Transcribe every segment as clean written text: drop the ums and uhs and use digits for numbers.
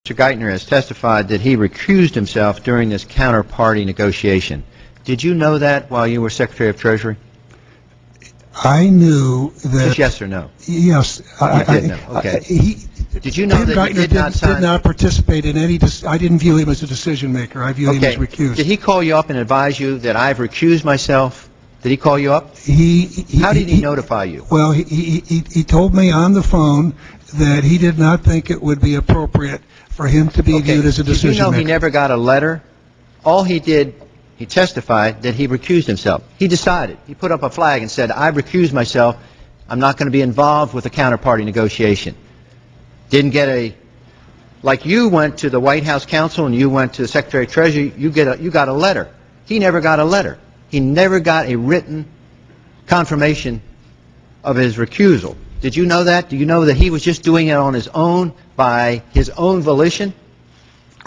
Mr. Geithner has testified that he recused himself during this counterparty negotiation. Did you know that while you were Secretary of Treasury? I knew that. Just yes or no? Yes. You did know. Okay. Did you know that he did not participate in any? I didn't view him as a decision maker. I viewed him as recused. Did he call you up and advise you that I've recused myself? Did he call you up? How did he notify you? Well, he told me on the phone that he did not think it would be appropriate for him to be viewed as a decision maker. Did you know he never got a letter? All he did, he testified that he recused himself. He decided. He put up a flag and said, I recused myself. I'm not going to be involved with the counterparty negotiation. Didn't get a, like you went to the White House counsel and you went to the Secretary of Treasury, you got a letter. He never got a letter. He never got a written confirmation of his recusal. Did you know that? Do you know that he was just doing it on his own, by his own volition?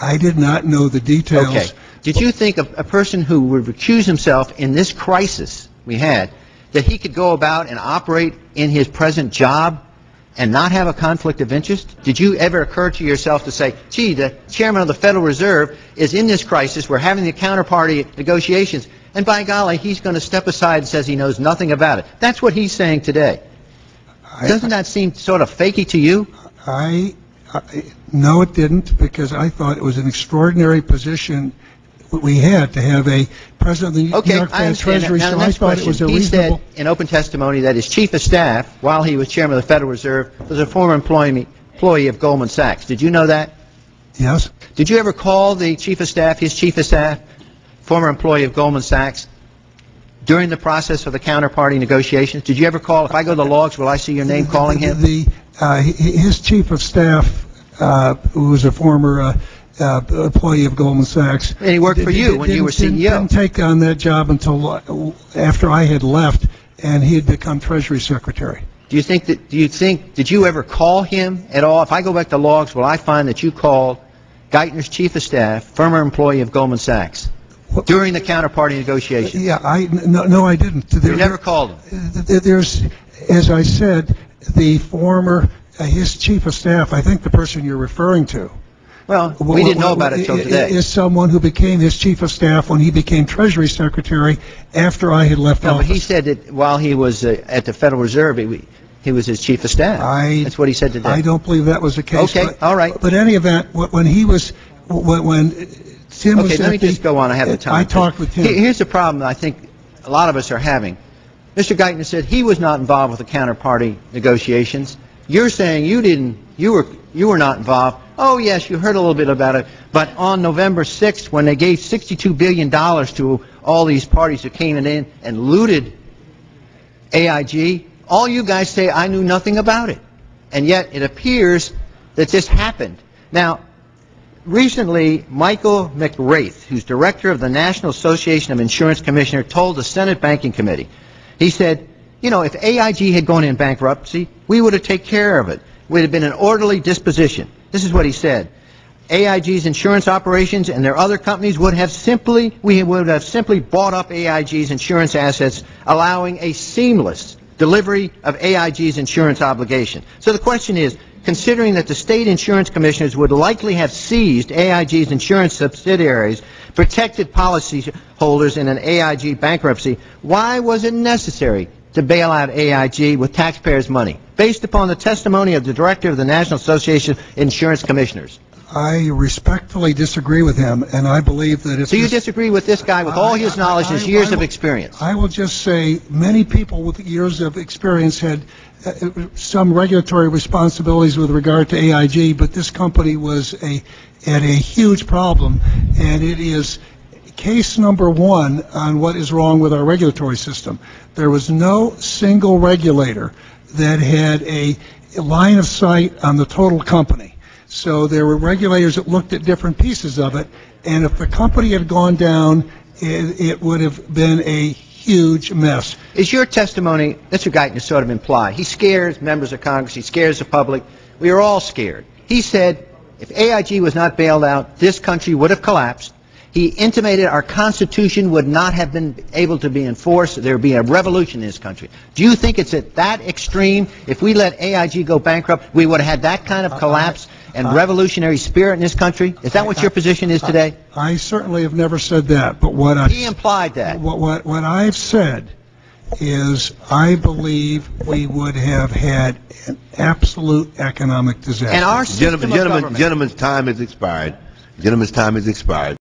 I did not know the details. Okay. Did you think a person who would recuse himself in this crisis we had, that he could go about and operate in his present job and not have a conflict of interest? Did you ever occur to yourself to say, gee, the chairman of the Federal Reserve is in this crisis, we're having the counterparty negotiations, and by golly, he's going to step aside and says he knows nothing about it. That's what he's saying today. Doesn't that seem sort of fakey to you? No, it didn't, because I thought it was an extraordinary position we had to have a president of the New York Fed Treasury, so I thought it was a reasonable... He said in open testimony that his chief of staff, while he was chairman of the Federal Reserve, was a former employee of Goldman Sachs. Did you know that? Yes. Did you ever call the chief of staff, his chief of staff, former employee of Goldman Sachs, during the process of the counterparty negotiations? Did you ever call? If I go to the logs, will I see your name calling him? His chief of staff, who was a former employee of Goldman Sachs. And he worked for you when you were CEO. Didn't take on that job until after I had left, and he had become Treasury Secretary. Did you ever call him at all? If I go back to logs, will I find that you called Geithner's chief of staff, former employee of Goldman Sachs, during the counterparty negotiations? Yeah, no, I didn't. You never called him? There's, as I said, the former, his chief of staff, I think the person you're referring to. Well, we didn't know about it until today. Is someone who became his chief of staff when he became Treasury Secretary after I had left office. No, but he said that while he was at the Federal Reserve, he was his chief of staff. That's what he said today. I don't believe that was the case. Okay, all right. But in any event, when he was, when Tim was let me just go on. I have the time. I talked with him. Here's the problem I think a lot of us are having. Mr. Geithner said he was not involved with the counterparty negotiations. You're saying you were not involved. Oh, yes, you heard a little bit about it. But on November 6th, when they gave $62 billion to all these parties who came in and looted AIG, all you guys say, I knew nothing about it. And yet it appears that this happened. Now, recently, Michael McWraith, who's director of the National Association of Insurance Commissioners, told the Senate Banking Committee, he said, you know, if AIG had gone in bankruptcy, we would have taken care of it. It would have been an orderly disposition. This is what he said. AIG's insurance operations and their other companies would have simply bought up AIG's insurance assets, allowing a seamless delivery of AIG's insurance obligation. So the question is, considering that the state insurance commissioners would likely have seized AIG's insurance subsidiaries, protected policyholders in an AIG bankruptcy, why was it necessary to bail out AIG with taxpayers' money, based upon the testimony of the director of the National Association of Insurance Commissioners? I respectfully disagree with him, and I believe that if... So you disagree with this guy with all his knowledge and his years of experience? I will just say many people with years of experience had some regulatory responsibilities with regard to AIG, but this company was had a huge problem, and it is case number one on what is wrong with our regulatory system. There was no single regulator that had a line of sight on the total company. So there were regulators that looked at different pieces of it, and if the company had gone down, it would have been a huge mess. Is your testimony, Mr. Geithner sort of imply, he scares members of Congress, he scares the public, we are all scared. He said if AIG was not bailed out, this country would have collapsed. He intimated our Constitution would not have been able to be enforced. There would be a revolution in this country. Do you think it's at that extreme? If we let AIG go bankrupt, we would have had that kind of collapse and revolutionary spirit in this country? Is that what your position is today? I certainly have never said that, but He implied that. What I've said is I believe we would have had an absolute economic disaster. And our system of government. Gentlemen's time has expired. Gentlemen's time has expired.